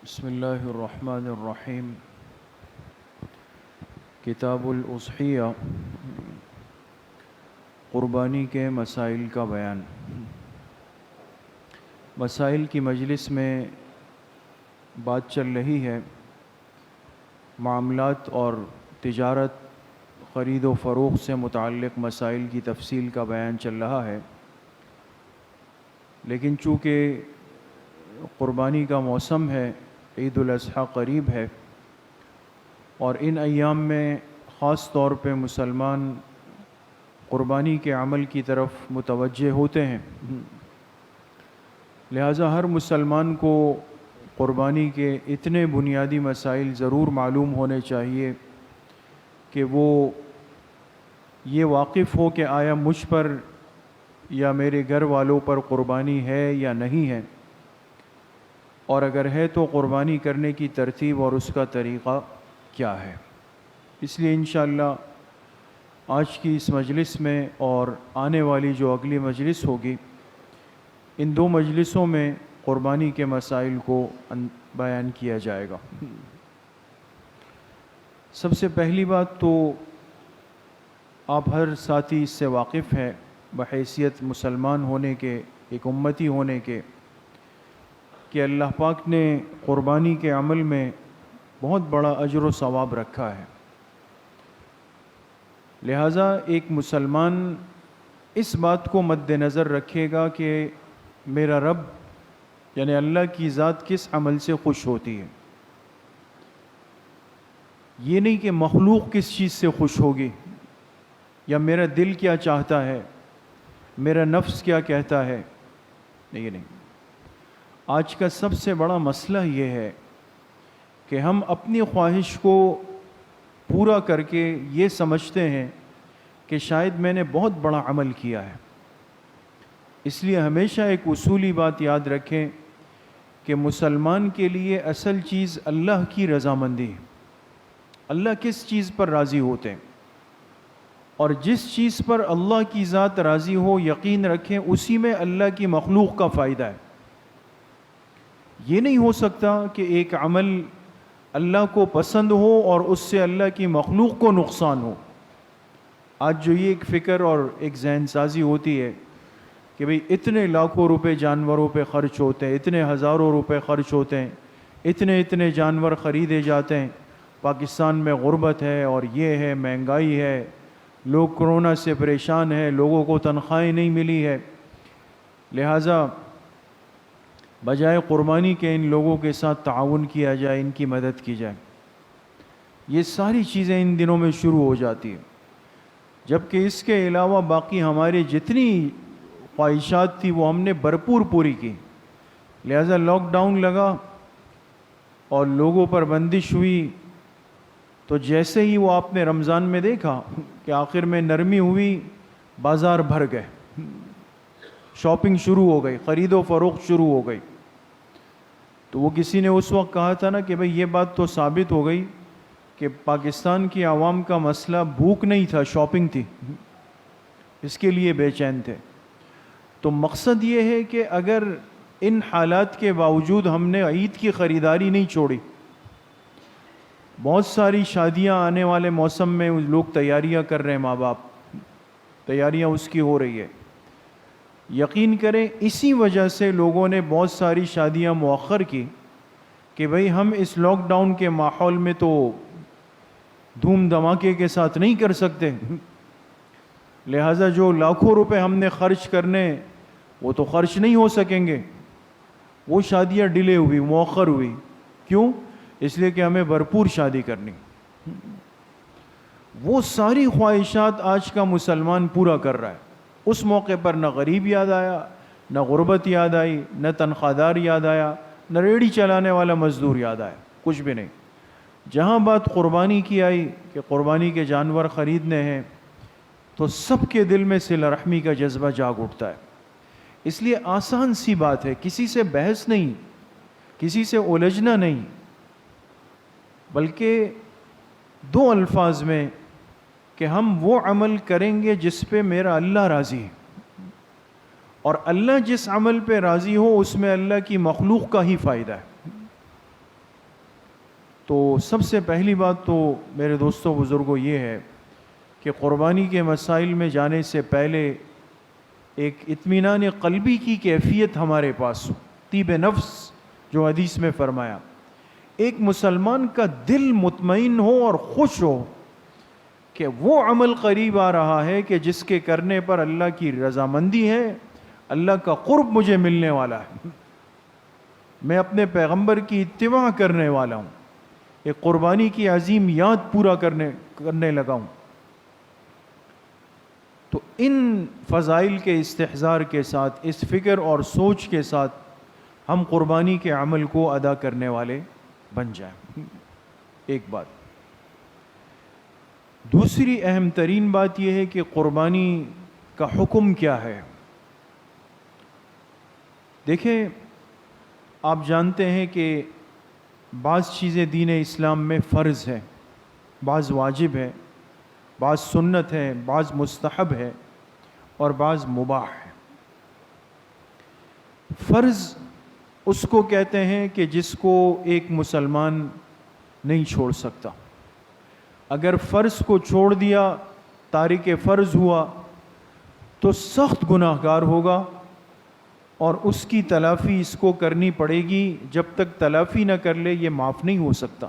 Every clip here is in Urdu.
بسم اللہ الرحمن الرحیم۔ کتاب الاضحیہ، قربانی کے مسائل کا بیان۔ مسائل کی مجلس میں بات چل رہی ہے، معاملات اور تجارت، خرید و فروخت سے متعلق مسائل کی تفصیل کا بیان چل رہا ہے، لیکن چونکہ قربانی کا موسم ہے، عید الاضحیٰ قریب ہے، اور ان ایام میں خاص طور پہ مسلمان قربانی کے عمل کی طرف متوجہ ہوتے ہیں، لہٰذا ہر مسلمان کو قربانی کے اتنے بنیادی مسائل ضرور معلوم ہونے چاہیے کہ وہ یہ واقف ہو کہ آیا مجھ پر یا میرے گھر والوں پر قربانی ہے یا نہیں ہے، اور اگر ہے تو قربانی کرنے کی ترتیب اور اس کا طریقہ کیا ہے۔ اس لیے انشاءاللہ آج کی اس مجلس میں اور آنے والی جو اگلی مجلس ہوگی، ان دو مجلسوں میں قربانی کے مسائل کو بیان کیا جائے گا۔ سب سے پہلی بات تو آپ ہر ساتھی اس سے واقف ہیں بحیثیت مسلمان ہونے کے، ایک امتی ہونے کے، کہ اللہ پاک نے قربانی کے عمل میں بہت بڑا اجر و ثواب رکھا ہے، لہٰذا ایک مسلمان اس بات کو مد نظر رکھے گا کہ میرا رب یعنی اللہ کی ذات کس عمل سے خوش ہوتی ہے، یہ نہیں کہ مخلوق کس چیز سے خوش ہوگی، یا میرا دل کیا چاہتا ہے، میرا نفس کیا کہتا ہے، نہیں۔ آج کا سب سے بڑا مسئلہ یہ ہے کہ ہم اپنی خواہش کو پورا کر کے یہ سمجھتے ہیں کہ شاید میں نے بہت بڑا عمل کیا ہے۔ اس لیے ہمیشہ ایک اصولی بات یاد رکھیں کہ مسلمان کے لیے اصل چیز اللہ کی رضامندی ہے۔ اللہ کس چیز پر راضی ہوتے ہیں، اور جس چیز پر اللہ کی ذات راضی ہو، یقین رکھیں اسی میں اللہ کی مخلوق کا فائدہ ہے۔ یہ نہیں ہو سکتا کہ ایک عمل اللہ کو پسند ہو اور اس سے اللہ کی مخلوق کو نقصان ہو۔ آج جو یہ ایک فکر اور ایک ذہن سازی ہوتی ہے کہ بھئی اتنے لاکھوں روپے جانوروں پہ خرچ ہوتے ہیں، اتنے ہزاروں روپے خرچ ہوتے ہیں، اتنے جانور خریدے جاتے ہیں، پاکستان میں غربت ہے اور یہ ہے، مہنگائی ہے، لوگ کرونا سے پریشان ہیں، لوگوں کو تنخواہیں نہیں ملی ہے، لہٰذا بجائے قربانی کے ان لوگوں کے ساتھ تعاون کیا جائے، ان کی مدد کی جائے۔ یہ ساری چیزیں ان دنوں میں شروع ہو جاتی ہیں، جبکہ اس کے علاوہ باقی ہماری جتنی خواہشات تھی وہ ہم نے بھرپور پوری کی۔ لہذا لاک ڈاؤن لگا اور لوگوں پر بندش ہوئی، تو جیسے ہی وہ آپ نے رمضان میں دیکھا کہ آخر میں نرمی ہوئی، بازار بھر گئے، شاپنگ شروع ہو گئی، خرید و فروخت شروع ہو گئی۔ تو وہ کسی نے اس وقت کہا تھا نا کہ بھئی یہ بات تو ثابت ہو گئی کہ پاکستان کی عوام کا مسئلہ بھوک نہیں تھا، شاپنگ تھی، اس کے لیے بے چین تھے۔ تو مقصد یہ ہے کہ اگر ان حالات کے باوجود ہم نے عید کی خریداری نہیں چھوڑی، بہت ساری شادیاں آنے والے موسم میں لوگ تیاریاں کر رہے ہیں، ماں باپ تیاریاں اس کی ہو رہی ہے، یقین کریں اسی وجہ سے لوگوں نے بہت ساری شادیاں مؤخر کی کہ بھئی ہم اس لاک ڈاؤن کے ماحول میں تو دھوم دھماکے کے ساتھ نہیں کر سکتے، لہٰذا جو لاکھوں روپے ہم نے خرچ کرنے وہ تو خرچ نہیں ہو سکیں گے۔ وہ شادیاں ڈیلے ہوئی، مؤخر ہوئی، کیوں؟ اس لیے کہ ہمیں بھرپور شادی کرنی۔ وہ ساری خواہشات آج کا مسلمان پورا کر رہا ہے۔ اس موقع پر نہ غریب یاد آیا، نہ غربت یاد آئی، نہ تنخواہ دار یاد آیا، نہ ریڑھی چلانے والا مزدور یاد آیا، کچھ بھی نہیں۔ جہاں بات قربانی کی آئی کہ قربانی کے جانور خریدنے ہیں، تو سب کے دل میں صلہ رحمی کا جذبہ جاگ اٹھتا ہے۔ اس لیے آسان سی بات ہے، کسی سے بحث نہیں، کسی سے الجھنا نہیں، بلکہ دو الفاظ میں کہ ہم وہ عمل کریں گے جس پہ میرا اللہ راضی ہے، اور اللہ جس عمل پہ راضی ہو اس میں اللہ کی مخلوق کا ہی فائدہ ہے۔ تو سب سے پہلی بات تو میرے دوستوں بزرگوں یہ ہے کہ قربانی کے مسائل میں جانے سے پہلے ایک اطمینان قلبی کی کیفیت ہمارے پاس ہو، طیب نفس جو حدیث میں فرمایا، ایک مسلمان کا دل مطمئن ہو اور خوش ہو کہ وہ عمل قریب آ رہا ہے کہ جس کے کرنے پر اللہ کی رضامندی ہے، اللہ کا قرب مجھے ملنے والا ہے، میں اپنے پیغمبر کی اتباع کرنے والا ہوں، ایک قربانی کی عظیم یاد پورا کرنے لگا ہوں۔ تو ان فضائل کے استحضار کے ساتھ، اس فکر اور سوچ کے ساتھ ہم قربانی کے عمل کو ادا کرنے والے بن جائیں، ایک بات۔ دوسری اہم ترین بات یہ ہے کہ قربانی کا حکم کیا ہے۔ دیکھیں، آپ جانتے ہیں کہ بعض چیزیں دین اسلام میں فرض ہیں، بعض واجب ہے، بعض سنت ہے، بعض مستحب ہے اور بعض مباح ہے۔ فرض اس کو کہتے ہیں کہ جس کو ایک مسلمان نہیں چھوڑ سکتا، اگر فرض کو چھوڑ دیا، تارک فرض ہوا تو سخت گناہ گار ہوگا اور اس کی تلافی اس کو کرنی پڑے گی، جب تک تلافی نہ کر لے یہ معاف نہیں ہو سکتا۔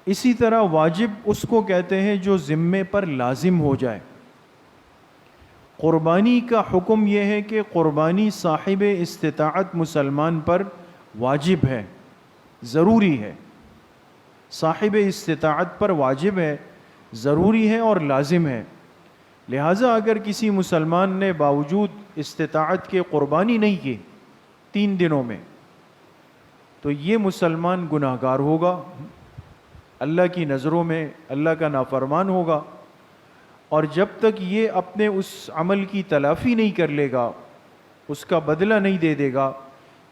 اسی طرح واجب اس کو کہتے ہیں جو ذمے پر لازم ہو جائے۔ قربانی کا حکم یہ ہے کہ قربانی صاحب استطاعت مسلمان پر واجب ہے، ضروری ہے، صاحب استطاعت پر واجب ہے، ضروری ہے اور لازم ہے۔ لہٰذا اگر کسی مسلمان نے باوجود استطاعت کے قربانی نہیں کی 3 دنوں میں، تو یہ مسلمان گناہ گار ہوگا، اللہ کی نظروں میں اللہ کا نافرمان ہوگا، اور جب تک یہ اپنے اس عمل کی تلافی نہیں کر لے گا، اس کا بدلہ نہیں دے دے گا،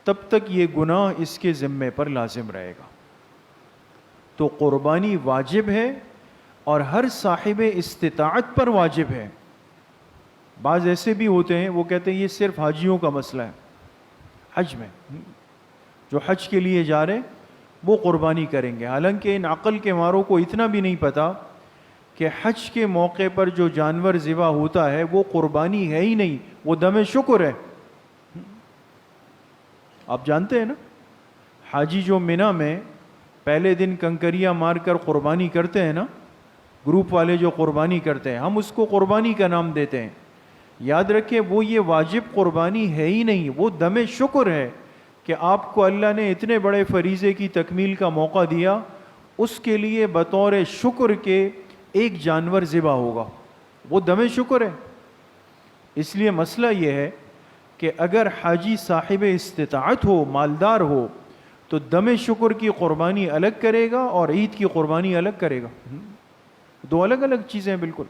تب تک یہ گناہ اس کے ذمے پر لازم رہے گا۔ تو قربانی واجب ہے اور ہر صاحب استطاعت پر واجب ہے۔ بعض ایسے بھی ہوتے ہیں وہ کہتے ہیں یہ صرف حاجیوں کا مسئلہ ہے، حج میں جو حج کے لیے جا رہے وہ قربانی کریں گے، حالانکہ ان عقل کے ماروں کو اتنا بھی نہیں پتا کہ حج کے موقع پر جو جانور ذبح ہوتا ہے وہ قربانی ہے ہی نہیں، وہ دم شکر ہے۔ آپ جانتے ہیں نا، حاجی جو منی میں پہلے دن کنکریاں مار کر قربانی کرتے ہیں نا، گروپ والے جو قربانی کرتے ہیں، ہم اس کو قربانی کا نام دیتے ہیں۔ یاد رکھیں وہ یہ واجب قربانی ہے ہی نہیں، وہ دم شکر ہے کہ آپ کو اللہ نے اتنے بڑے فریضے کی تکمیل کا موقع دیا، اس کے لیے بطور شکر کے ایک جانور ذبح ہوگا، وہ دم شکر ہے۔ اس لیے مسئلہ یہ ہے کہ اگر حاجی صاحب استطاعت ہو، مالدار ہو، تو دم شکر کی قربانی الگ کرے گا اور عید کی قربانی الگ کرے گا، 2 الگ الگ چیزیں بالکل۔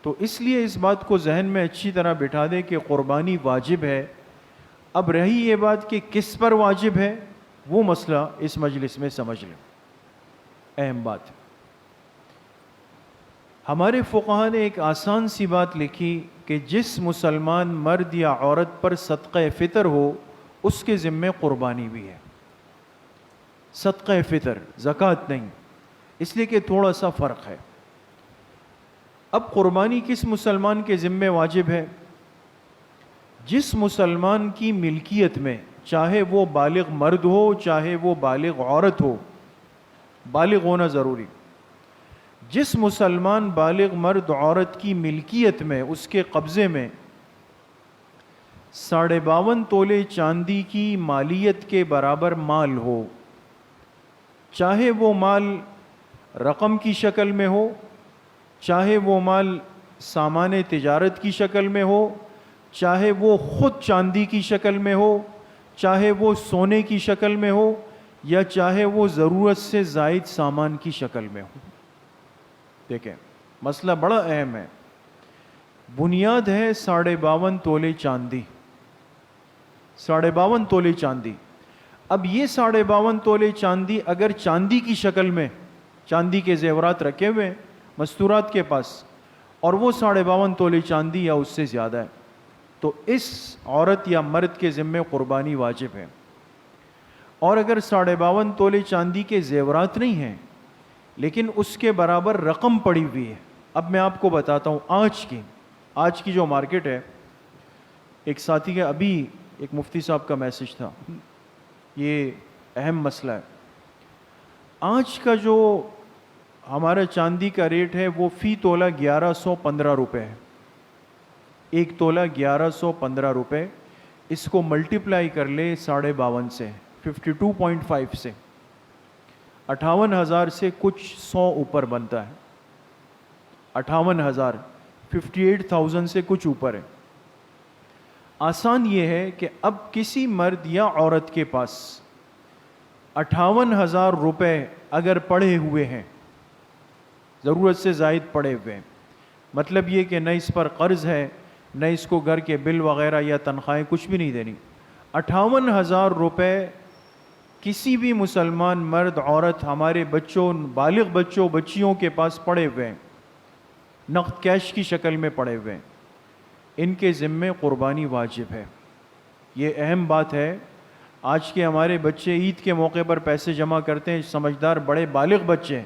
تو اس لیے اس بات کو ذہن میں اچھی طرح بٹھا دے کہ قربانی واجب ہے۔ اب رہی یہ بات کہ کس پر واجب ہے، وہ مسئلہ اس مجلس میں سمجھ لیں، اہم بات ہے۔ ہمارے فقہا نے ایک آسان سی بات لکھی کہ جس مسلمان مرد یا عورت پر صدقہ فطر ہو اس کے ذمے قربانی بھی ہے، صدقہ فطر، زکوٰۃ نہیں، اس لیے کہ تھوڑا سا فرق ہے۔ اب قربانی کس مسلمان کے ذمے واجب ہے؟ جس مسلمان کی ملکیت میں، چاہے وہ بالغ مرد ہو چاہے وہ بالغ عورت ہو، بالغ ہونا ضروری، جس مسلمان بالغ مرد عورت کی ملکیت میں، اس کے قبضے میں 52.5 تولے چاندی کی مالیت کے برابر مال ہو، چاہے وہ مال رقم کی شکل میں ہو، چاہے وہ مال سامان تجارت کی شکل میں ہو، چاہے وہ خود چاندی کی شکل میں ہو، چاہے وہ سونے کی شکل میں ہو، یا چاہے وہ ضرورت سے زائد سامان کی شکل میں ہو۔ دیکھیں مسئلہ بڑا اہم ہے۔ بنیاد ہے 52.5 تولے چاندی، 52.5 تولے چاندی۔ اب یہ 52.5 تولے چاندی اگر چاندی کی شکل میں، چاندی کے زیورات رکھے ہوئے مستورات کے پاس، اور وہ 52.5 تولے چاندی یا اس سے زیادہ ہے، تو اس عورت یا مرد کے ذمے قربانی واجب ہے۔ اور اگر 52.5 تولے چاندی کے زیورات نہیں ہیں لیکن اس کے برابر رقم پڑی ہوئی ہے. اب میں آپ کو بتاتا ہوں آج کی جو مارکیٹ ہے. ایک ساتھی کا ابھی ایک مفتی صاحب کا میسج تھا, یہ اہم مسئلہ ہے. آج کا جو ہمارا چاندی کا ریٹ ہے وہ فی تولہ 1115 روپے ہے. 1 تولہ 1115 روپے. اس کو ملٹیپلائی کر لے 52.5 سے, 52.5 سے, 58,000 سے کچھ 100 اوپر بنتا ہے. 58,000 58,000 سے کچھ اوپر ہے. آسان یہ ہے کہ اب کسی مرد یا عورت کے پاس 58,000 روپے اگر پڑے ہوئے ہیں, ضرورت سے زائد پڑے ہوئے ہیں, مطلب یہ کہ نہ اس پر قرض ہے, نہ اس کو گھر کے بل وغیرہ یا تنخواہیں کچھ بھی نہیں دینی, 58,000 روپے کسی بھی مسلمان مرد عورت, ہمارے بچوں, بالغ بچوں بچیوں کے پاس پڑے ہوئے ہیں, نقد کیش کی شکل میں پڑے ہوئے ہیں, ان کے ذمے قربانی واجب ہے. یہ اہم بات ہے. آج کے ہمارے بچے عید کے موقع پر پیسے جمع کرتے ہیں, سمجھدار بڑے بالغ بچے ہیں,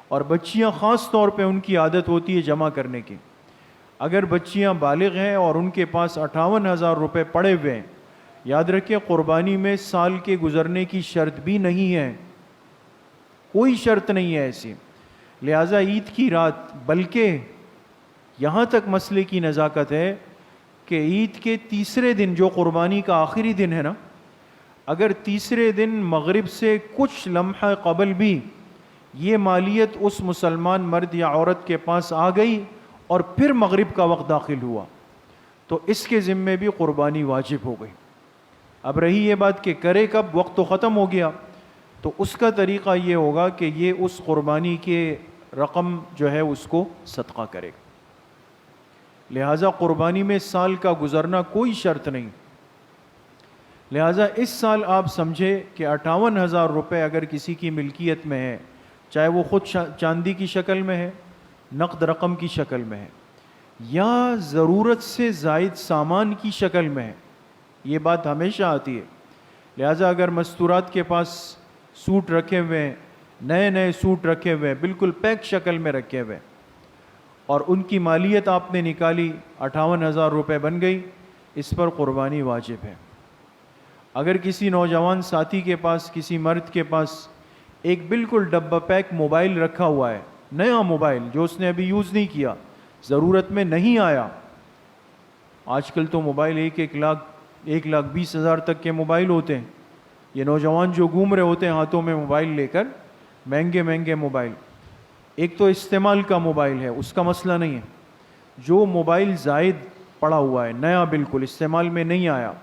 اور بچیاں خاص طور پہ ان کی عادت ہوتی ہے جمع کرنے کی. اگر بچیاں بالغ ہیں اور ان کے پاس 58,000 روپے پڑے ہوئے ہیں, یاد رکھیں قربانی میں سال کے گزرنے کی شرط بھی نہیں ہے, کوئی شرط نہیں ہے ایسی. لہٰذا عید کی رات, بلکہ یہاں تک مسئلے کی نزاکت ہے کہ عید کے تیسرے دن, جو قربانی کا آخری دن ہے نا, اگر تیسرے دن مغرب سے کچھ لمحہ قبل بھی یہ مالیت اس مسلمان مرد یا عورت کے پاس آ گئی اور پھر مغرب کا وقت داخل ہوا, تو اس کے ذمے بھی قربانی واجب ہو گئی. اب رہی یہ بات کہ کرے کب, وقت تو ختم ہو گیا, تو اس کا طریقہ یہ ہوگا کہ یہ اس قربانی کے رقم جو ہے اس کو صدقہ کرے گا. لہٰذا قربانی میں سال کا گزرنا کوئی شرط نہیں. لہٰذا اس سال آپ سمجھے کہ 58,000 روپے اگر کسی کی ملکیت میں ہے, چاہے وہ خود چاندی کی شکل میں ہے, نقد رقم کی شکل میں ہے, یا ضرورت سے زائد سامان کی شکل میں ہے, یہ بات ہمیشہ آتی ہے. لہٰذا اگر مستورات کے پاس سوٹ رکھے ہوئے ہیں, نئے نئے سوٹ رکھے ہوئے ہیں, بالکل پیک شکل میں رکھے ہوئے ہیں, اور ان کی مالیت آپ نے نکالی, 58,000 روپے بن گئی, اس پر قربانی واجب ہے. اگر کسی نوجوان ساتھی کے پاس, کسی مرد کے پاس ایک بالکل ڈبہ پیک موبائل رکھا ہوا ہے, نیا موبائل جو اس نے ابھی یوز نہیں کیا, ضرورت میں نہیں آیا, آج کل تو موبائل 1,20,000 تک کے موبائل ہوتے ہیں. یہ نوجوان جو گھوم رہے ہوتے ہیں ہاتھوں میں موبائل لے کر, مہنگے مہنگے موبائل, ایک تو استعمال کا موبائل ہے, اس کا مسئلہ نہیں ہے. جو موبائل زائد پڑا ہوا ہے, نیا بالکل استعمال میں نہیں آیا,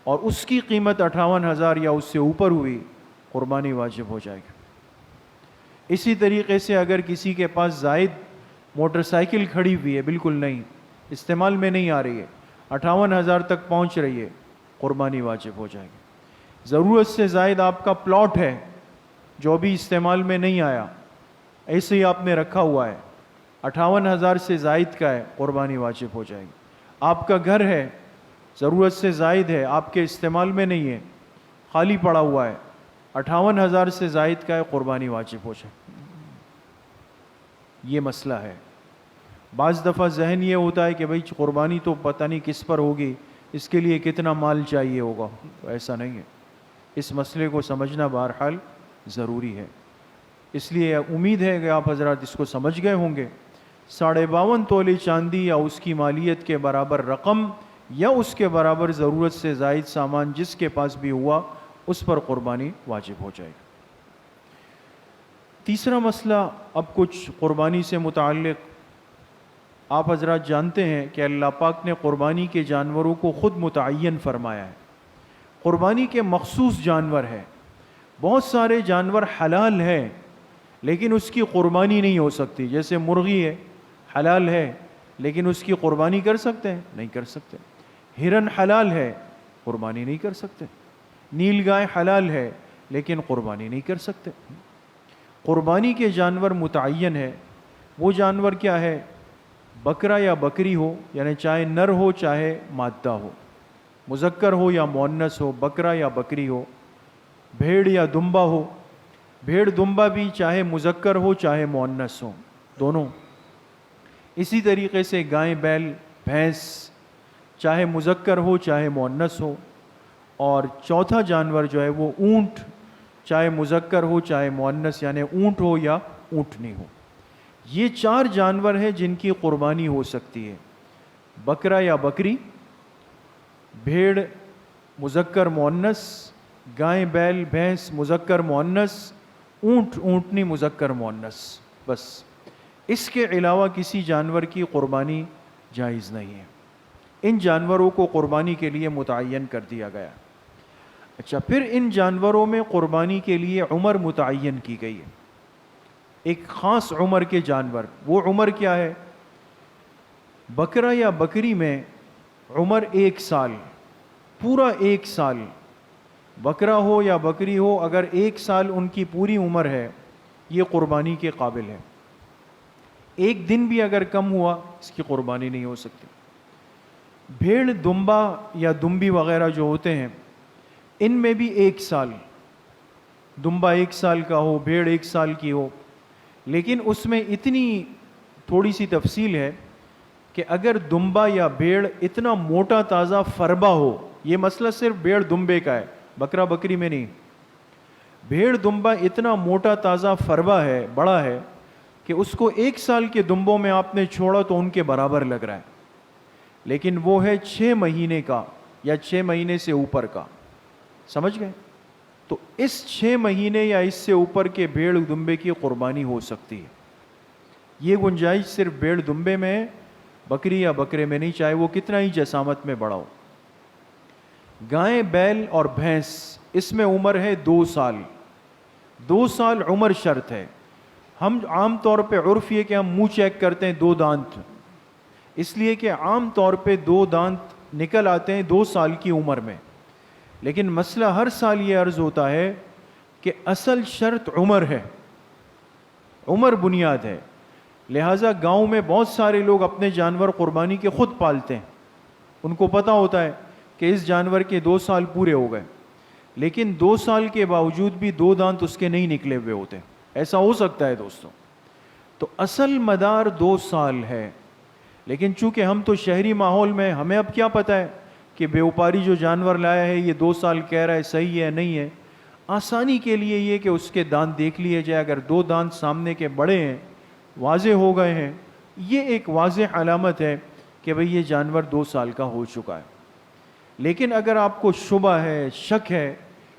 اور اس کی قیمت 58,000 یا اس سے اوپر ہوئی, قربانی واجب ہو جائے گی. اسی طریقے سے اگر کسی کے پاس زائد موٹر سائیکل کھڑی ہوئی ہے, بالکل نہیں استعمال میں نہیں آ رہی ہے, 58,000 تک پہنچ رہی ہے, قربانی واجب ہو جائے گی. ضرورت سے زائد آپ کا پلاٹ ہے جو ابھی استعمال میں نہیں آیا, ایسے ہی آپ نے رکھا ہوا ہے, 58,000 سے زائد کا ہے, قربانی واجب ہو جائے گی. آپ کا گھر ہے, ضرورت سے زائد ہے, آپ کے استعمال میں نہیں ہے, خالی پڑا ہوا ہے, 58,000 سے زائد کا ہے, قربانی واجب ہو جائے. یہ مسئلہ ہے. بعض دفعہ ذہن یہ ہوتا ہے کہ بھئی قربانی تو پتہ نہیں کس پر ہوگی, اس کے لیے کتنا مال چاہیے ہوگا. ایسا نہیں ہے. اس مسئلے کو سمجھنا بہرحال ضروری ہے. اس لیے امید ہے کہ آپ حضرات اس کو سمجھ گئے ہوں گے. 52.5 تولے چاندی یا اس کی مالیت کے برابر رقم یا اس کے برابر ضرورت سے زائد سامان جس کے پاس بھی ہوا, اس پر قربانی واجب ہو جائے گی. تیسرا مسئلہ اب کچھ قربانی سے متعلق. آپ حضرات جانتے ہیں کہ اللہ پاک نے قربانی کے جانوروں کو خود متعین فرمایا ہے. قربانی کے مخصوص جانور ہے. بہت سارے جانور حلال ہیں لیکن اس کی قربانی نہیں ہو سکتی. جیسے مرغی ہے, حلال ہے لیکن اس کی قربانی کر سکتے ہیں؟ نہیں کر سکتے. ہرن حلال ہے, قربانی نہیں کر سکتے. نیل گائے حلال ہے لیکن قربانی نہیں کر سکتے. قربانی کے جانور متعین ہے. وہ جانور کیا ہے؟ بکرا یا بکری ہو, یعنی چاہے نر ہو چاہے مادہ ہو, مذکر ہو یا مؤنث ہو, بکرا یا بکری ہو, بھیڑ یا دمبا ہو، بھیڑ دمبا بھی چاہے مذکر ہو چاہے مؤنث ہو، دونوں. اسی طریقے سے گائے بیل بھینس چاہے مذکر ہو چاہے مؤنث ہو. اور چوتھا جانور جو ہے وہ اونٹ، چاہے مذکر ہو چاہے مؤنث، یعنی اونٹ ہو یا اونٹنی ہو. یہ 4 جانور ہیں جن کی قربانی ہو سکتی ہے: بکرا یا بکری، بھیڑ مذکر مؤنث، گائے بیل بھینس مذکر مؤنث، اونٹ اونٹنی مذکر مؤنث. بس اس کے علاوہ کسی جانور کی قربانی جائز نہیں ہے. ان جانوروں کو قربانی کے لیے متعین کر دیا گیا. اچھا، پھر ان جانوروں میں قربانی کے لیے عمر متعین کی گئی ہے، ایک خاص عمر کے جانور. وہ عمر کیا ہے؟ بکرا یا بکری میں عمر 1 سال، پورا 1 سال. بکرا ہو یا بکری ہو، اگر 1 سال ان کی پوری عمر ہے یہ قربانی کے قابل ہے. 1 دن بھی اگر کم ہوا اس کی قربانی نہیں ہو سکتی. بھیڑ دمبا یا دمبی وغیرہ جو ہوتے ہیں ان میں بھی 1 سال، دمبا 1 سال کا ہو، بھیڑ 1 سال کی ہو. لیکن اس میں اتنی تھوڑی سی تفصیل ہے کہ اگر دمبا یا بھیڑ اتنا موٹا تازہ فربا ہو، یہ مسئلہ صرف بھیڑ دمبے کا ہے، بکرا بکری میں نہیں. بھیڑ دمبا اتنا موٹا تازہ فربا ہے، بڑا ہے، کہ اس کو 1 سال کے دمبوں میں آپ نے چھوڑا تو ان کے برابر لگ رہا ہے. لیکن وہ ہے 6 مہینے کا یا 6 مہینے سے اوپر کا. سمجھ گئے؟ تو اس 6 مہینے یا اس سے اوپر کے بھیڑ دمبے کی قربانی ہو سکتی ہے. یہ گنجائش صرف بھیڑ دمبے میں ہے، بکری یا بکرے میں نہیں، چاہے وہ کتنا ہی جسامت میں بڑا ہو. گائے بیل اور بھینس اس میں عمر ہے 2 سال. 2 سال عمر شرط ہے. ہم عام طور پہ عرف یہ کہ ہم منہ چیک کرتے ہیں 2 دانت، اس لیے کہ عام طور پہ 2 دانت نکل آتے ہیں 2 سال کی عمر میں. لیکن مسئلہ ہر سال یہ عرض ہوتا ہے کہ اصل شرط عمر ہے، عمر بنیاد ہے. لہٰذا گاؤں میں بہت سارے لوگ اپنے جانور قربانی کے خود پالتے ہیں. ان کو پتہ ہوتا ہے کہ اس جانور کے 2 سال پورے ہو گئے، لیکن 2 سال کے باوجود بھی 2 دانت اس کے نہیں نکلے ہوئے ہوتے. ایسا ہو سکتا ہے دوستوں. تو اصل مدار 2 سال ہے. لیکن چونکہ ہم تو شہری ماحول میں، ہمیں اب کیا پتہ ہے کہ بیوپاری جو جانور لایا ہے یہ 2 سال کہہ رہا ہے، صحیح ہے نہیں ہے. آسانی کے لیے یہ کہ اس کے دانت دیکھ لیے جائے. اگر 2 دانت سامنے کے بڑے ہیں، واضح ہو گئے ہیں، یہ ایک واضح علامت ہے کہ بھئی یہ جانور 2 سال کا ہو چکا ہے. لیکن اگر آپ کو شبہ ہے، شک ہے،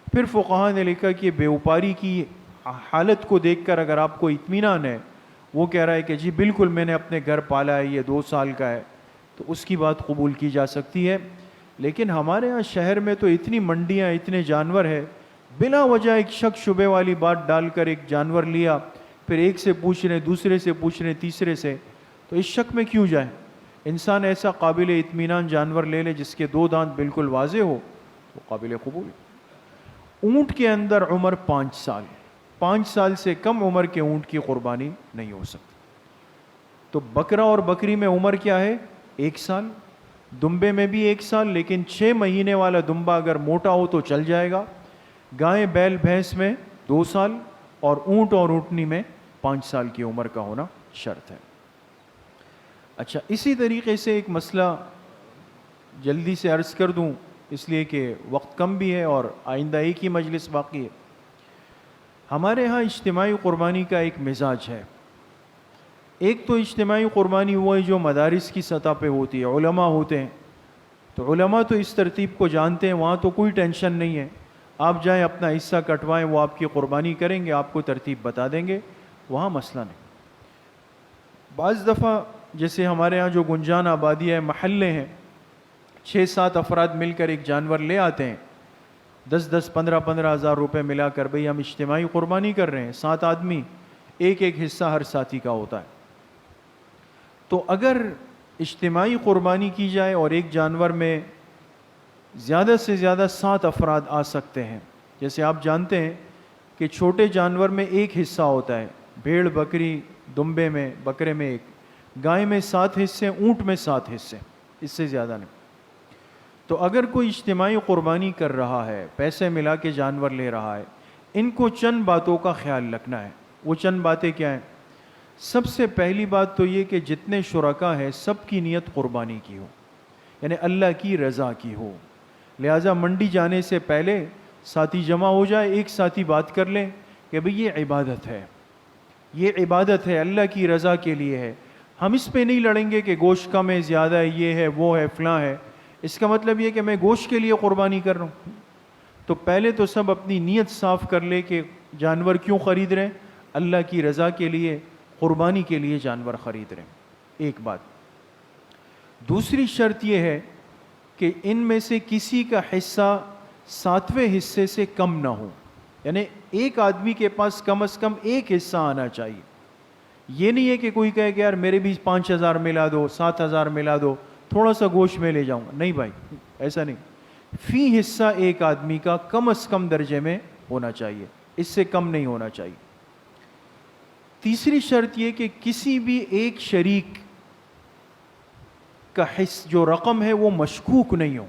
پھر فقہا نے لکھا کہ بیوپاری کی حالت کو دیکھ کر اگر آپ کو اطمینان ہے، وہ کہہ رہا ہے کہ جی بالکل میں نے اپنے گھر پالا ہے، یہ 2 سال کا ہے، تو اس کی بات قبول کی جا سکتی ہے. لیکن ہمارے ہاں شہر میں تو اتنی منڈیاں، اتنے جانور ہے، بلا وجہ ایک شک شبے والی بات ڈال کر ایک جانور لیا، پھر ایک سے پوچھ رہے، دوسرے سے پوچھ رہے، تیسرے سے. تو اس شک میں کیوں جائیں؟ انسان ایسا قابل اطمینان جانور لے لے جس کے 2 دانت بالکل واضح ہو، تو قابل قبول. اونٹ کے اندر عمر 5 سال، 5 سال سے کم عمر کے اونٹ کی قربانی نہیں ہو سکتی. تو بکرا اور بکری میں عمر کیا ہے؟ 1 سال. دمبے میں بھی 1 سال، لیکن 6 مہینے والا دمبا اگر موٹا ہو تو چل جائے گا. گائے بیل بھینس میں 2 سال، اور اونٹ اور اونٹنی میں 5 سال کی عمر کا ہونا شرط ہے. اچھا، اسی طریقے سے ایک مسئلہ جلدی سے عرض کر دوں، اس لیے کہ وقت کم بھی ہے اور آئندہ ایک ہی مجلس باقی ہے. ہمارے ہاں اجتماعی قربانی کا ایک مزاج ہے. ایک تو اجتماعی قربانی وہ ہے جو مدارس کی سطح پہ ہوتی ہے، علماء ہوتے ہیں، تو علماء تو اس ترتیب کو جانتے ہیں، وہاں تو کوئی ٹینشن نہیں ہے. آپ جائیں اپنا حصہ کٹوائیں، وہ آپ کی قربانی کریں گے، آپ کو ترتیب بتا دیں گے، وہاں مسئلہ نہیں. بعض دفعہ جیسے ہمارے ہاں جو گنجان آبادی ہے، محلے ہیں، 6-7 افراد مل کر ایک جانور لے آتے ہیں، 10-10 15-15 ہزار روپے ملا کر، بھئی ہم اجتماعی قربانی کر رہے ہیں، 7 آدمی، ایک حصہ ہر ساتھی کا ہوتا ہے. تو اگر اجتماعی قربانی کی جائے اور ایک جانور میں زیادہ سے زیادہ 7 افراد آ سکتے ہیں، جیسے آپ جانتے ہیں کہ چھوٹے جانور میں 1 حصہ ہوتا ہے، بھیڑ بکری دمبے میں، بکرے میں 1، گائے میں 7 حصے، اونٹ میں 7 حصے، اس سے زیادہ نہیں. تو اگر کوئی اجتماعی قربانی کر رہا ہے، پیسے ملا کے جانور لے رہا ہے، ان کو چند باتوں کا خیال رکھنا ہے۔ وہ چند باتیں کیا ہیں؟ سب سے پہلی بات تو یہ کہ جتنے شرکا ہیں سب کی نیت قربانی کی ہو، یعنی اللہ کی رضا کی ہو۔ لہٰذا منڈی جانے سے پہلے ساتھی جمع ہو جائے، ایک ساتھی بات کر لیں کہ بھئی یہ عبادت ہے، یہ عبادت ہے، اللہ کی رضا کے لیے ہے۔ ہم اس پہ نہیں لڑیں گے کہ گوشت کم ہے، زیادہ ہے، یہ ہے، وہ ہے، فلاں ہے۔ اس کا مطلب یہ کہ میں گوشت کے لیے قربانی کر رہا ہوں۔ تو پہلے تو سب اپنی نیت صاف کر لے کہ جانور کیوں خرید رہے ہیں؟ اللہ کی رضا کے لیے، قربانی کے لیے جانور خرید رہے ہیں، ایک بات۔ دوسری شرط یہ ہے کہ ان میں سے کسی کا حصہ 7ویں حصے سے کم نہ ہو، یعنی ایک آدمی کے پاس کم از کم ایک حصہ آنا چاہیے۔ یہ نہیں ہے کہ کوئی کہے کہ یار میرے بھی 5,000 ملا دو، 7,000 ملا دو، تھوڑا سا گوشت میں لے جاؤں گا۔ نہیں بھائی، ایسا نہیں۔ فی حصہ ایک آدمی کا کم از کم درجے میں ہونا چاہیے، اس سے کم نہیں ہونا چاہیے۔ تیسری شرط یہ کہ کسی بھی ایک شریک کا حصہ جو رقم ہے وہ مشکوک نہیں ہو۔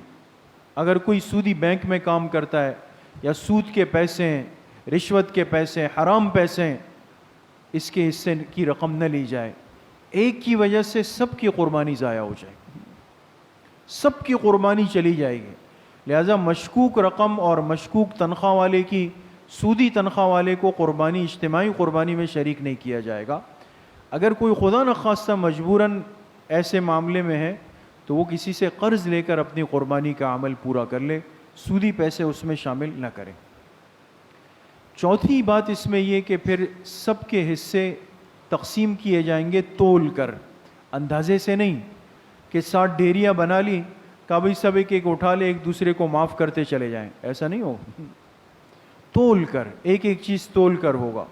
اگر کوئی سودی بینک میں کام کرتا ہے یا سود کے پیسے ہیں، رشوت کے پیسے ہیں، حرام پیسے ہیں، اس کے حصے کی رقم نہ لی جائے۔ ایک کی وجہ سے سب کی قربانی ضائع ہو جائے گی، سب کی قربانی چلی جائے گی۔ لہذا مشکوک رقم اور مشکوک تنخواہ والے کی، سودی تنخواہ والے کو قربانی، اجتماعی قربانی میں شریک نہیں کیا جائے گا۔ اگر کوئی خدا نخواستہ مجبوراً ایسے معاملے میں ہے تو وہ کسی سے قرض لے کر اپنی قربانی کا عمل پورا کر لے، سودی پیسے اس میں شامل نہ کرے۔ چوتھی بات اس میں یہ کہ پھر سب کے حصے تقسیم کیے جائیں گے تول کر، اندازے سے نہیں کہ 60 ڈھیریاں بنا لی، کہا بھائی سب ایک ایک اٹھا لے، ایک دوسرے کو معاف کرتے چلے جائیں، ایسا نہیں ہو۔ تول کر، ایک ایک چیز تول کر ہوگا،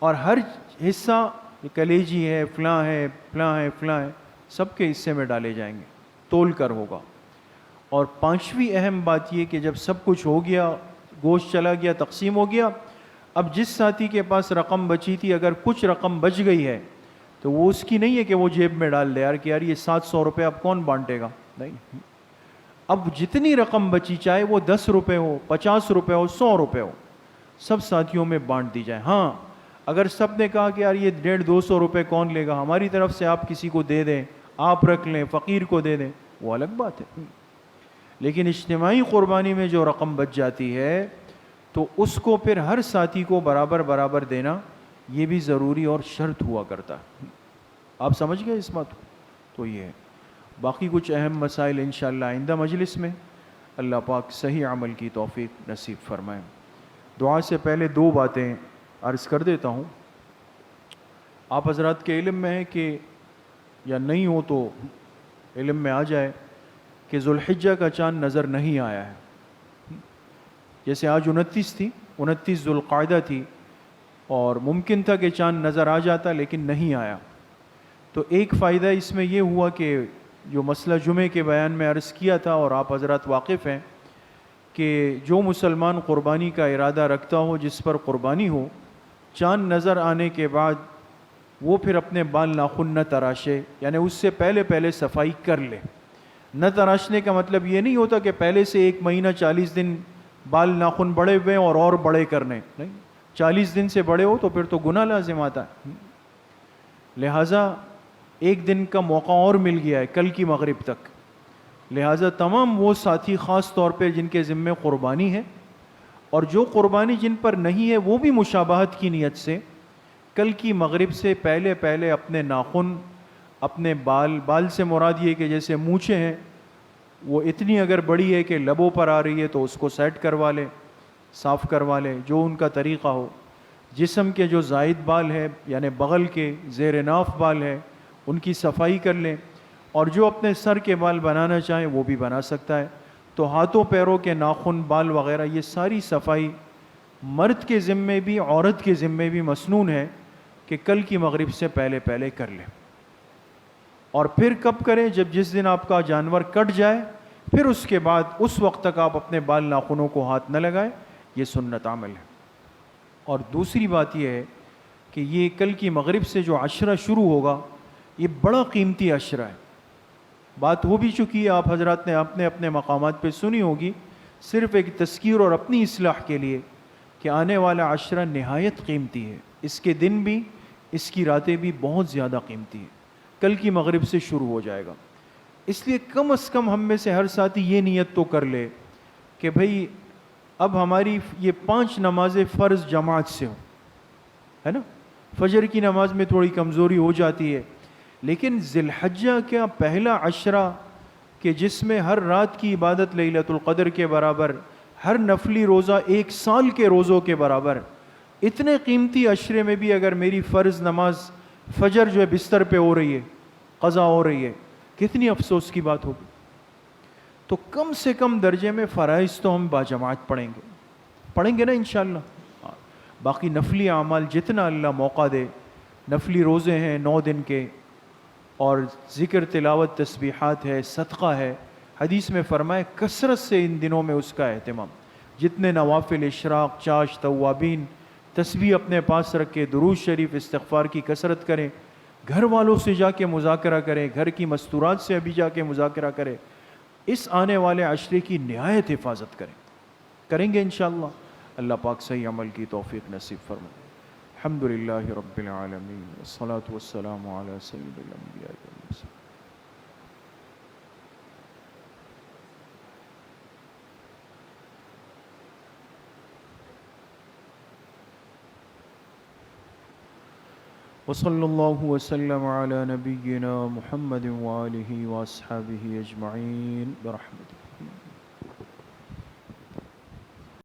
اور ہر حصہ کلیجی ہے، فلاں ہے، فلاں ہے، فلاں ہے، سب کے حصے میں ڈالے جائیں گے، تول کر ہوگا۔ اور پانچویں اہم بات یہ کہ جب سب کچھ ہو گیا، گوشت چلا گیا، تقسیم ہو گیا، اب جس ساتھی کے پاس رقم بچی تھی اگر کچھ رقم بچ گئی ہے تو وہ اس کی نہیں ہے کہ وہ جیب میں ڈال دے یار کہ یار یہ 700 روپے اب کون بانٹے گا، نہیں۔ اب جتنی رقم بچی، چاہے وہ 10 روپے ہو، 50 روپے ہو، 100 روپے ہو، سب ساتھیوں میں بانٹ دی جائے۔ ہاں اگر سب نے کہا کہ یار یہ 150-200 روپے کون لے گا، ہماری طرف سے آپ کسی کو دے دیں، آپ رکھ لیں، فقیر کو دے دیں، وہ الگ بات ہے۔ لیکن اجتماعی قربانی میں جو رقم بچ جاتی ہے تو اس کو پھر ہر ساتھی کو برابر برابر دینا، یہ بھی ضروری اور شرط ہوا کرتا ہے۔ آپ سمجھ گئے اس بات کو؟ تو یہ ہے۔ باقی کچھ اہم مسائل انشاءاللہ آئندہ مجلس میں، اللہ پاک صحیح عمل کی توفیق نصیب فرمائیں۔ دعا سے پہلے 2 باتیں عرض کر دیتا ہوں۔ آپ حضرات کے علم میں ہے کہ یا نہیں ہو تو علم میں آ جائے کہ ذوالحجہ کا چاند نظر نہیں آیا ہے۔ جیسے آج 29 تھی، 29 ذوالقعدہ تھی، اور ممکن تھا کہ چاند نظر آ جاتا لیکن نہیں آیا۔ تو ایک فائدہ اس میں یہ ہوا کہ جو مسئلہ جمعے کے بیان میں عرض کیا تھا اور آپ حضرات واقف ہیں کہ جو مسلمان قربانی کا ارادہ رکھتا ہو، جس پر قربانی ہو، چاند نظر آنے کے بعد وہ پھر اپنے بال ناخن نہ تراشے، یعنی اس سے پہلے صفائی کر لے۔ نہ تراشنے کا مطلب یہ نہیں ہوتا کہ پہلے سے 1 مہینہ 40 دن بال ناخن بڑے ہوئے اور بڑے کرنے، نہیں، 40 دن سے بڑے ہو تو پھر تو گناہ لازم آتا ہے۔ لہٰذا 1 دن کا موقع اور مل گیا ہے کل کی مغرب تک، لہٰذا تمام وہ ساتھی خاص طور پہ جن کے ذمے قربانی ہے اور جو قربانی جن پر نہیں ہے وہ بھی مشابہت کی نیت سے کل کی مغرب سے پہلے اپنے ناخن، اپنے بال سے مراد یہ کہ جیسے مونچھیں ہیں وہ اتنی اگر بڑی ہے کہ لبوں پر آ رہی ہے تو اس کو سیٹ کروا لے، صاف کروا لے، جو ان کا طریقہ ہو۔ جسم کے جو زائد بال ہے یعنی بغل کے زیر ناف بال ہے ان کی صفائی کر لیں، اور جو اپنے سر کے بال بنانا چاہیں وہ بھی بنا سکتا ہے۔ تو ہاتھوں پیروں کے ناخن، بال وغیرہ یہ ساری صفائی مرد کے ذمے بھی عورت کے ذمے بھی مسنون ہے کہ کل کی مغرب سے پہلے کر لیں۔ اور پھر کب کریں؟ جس دن آپ کا جانور کٹ جائے پھر اس کے بعد اس وقت تک آپ اپنے بال ناخنوں کو ہاتھ نہ لگائیں، یہ سنت عمل ہے۔ اور دوسری بات یہ ہے کہ یہ کل کی مغرب سے جو عشرہ شروع ہوگا یہ بڑا قیمتی عشرہ ہے۔ بات ہو بھی چکی ہے، آپ حضرات نے اپنے مقامات پہ سنی ہوگی، صرف ایک تذکیر اور اپنی اصلاح کے لیے کہ آنے والا عشرہ نہایت قیمتی ہے، اس کے دن بھی اس کی راتیں بھی بہت زیادہ قیمتی ہیں، کل کی مغرب سے شروع ہو جائے گا۔ اس لیے کم از کم ہم میں سے ہر ساتھی یہ نیت تو کر لے کہ بھئی اب ہماری یہ 5 نمازیں فرض جماعت سے ہوں، ہے نا۔ فجر کی نماز میں تھوڑی کمزوری ہو جاتی ہے، لیکن ذی الحجہ کا پہلا عشرہ کہ جس میں ہر رات کی عبادت لیلۃ القدر کے برابر، ہر نفلی روزہ 1 سال کے روزوں کے برابر، اتنے قیمتی عشرے میں بھی اگر میری فرض نماز فجر جو ہے بستر پہ ہو رہی ہے، قضا ہو رہی ہے، کتنی افسوس کی بات ہوگی۔ تو کم سے کم درجے میں فرائض تو ہم باجماعت پڑھیں گے نا انشاءاللہ۔ باقی نفلی اعمال جتنا اللہ موقع دے، نفلی روزے ہیں 9 دن کے، اور ذکر تلاوت تسبیحات ہے، صدقہ ہے۔ حدیث میں فرمائے کثرت سے ان دنوں میں اس کا اہتمام، جتنے نوافل، اشراق، چاش، توابین، تسبیح اپنے پاس رکھ کے درود شریف، استغفار کی کثرت کریں، گھر والوں سے جا کے مذاکرہ کریں، گھر کی مستورات سے ابھی جا کے مذاکرہ کریں، اس آنے والے عشرے کی نہایت حفاظت کریں گے انشاءاللہ۔ اللہ پاک صحیح عمل کی توفیق نصیب فرمائے۔ الحمدللہ رب العالمین، والصلاة والسلام علی سید الانبیاء والمرسلین۔ وصلی اللہ وسلم علی نبینا محمد وآلہ واصحابہ اجمعین برحمتہ۔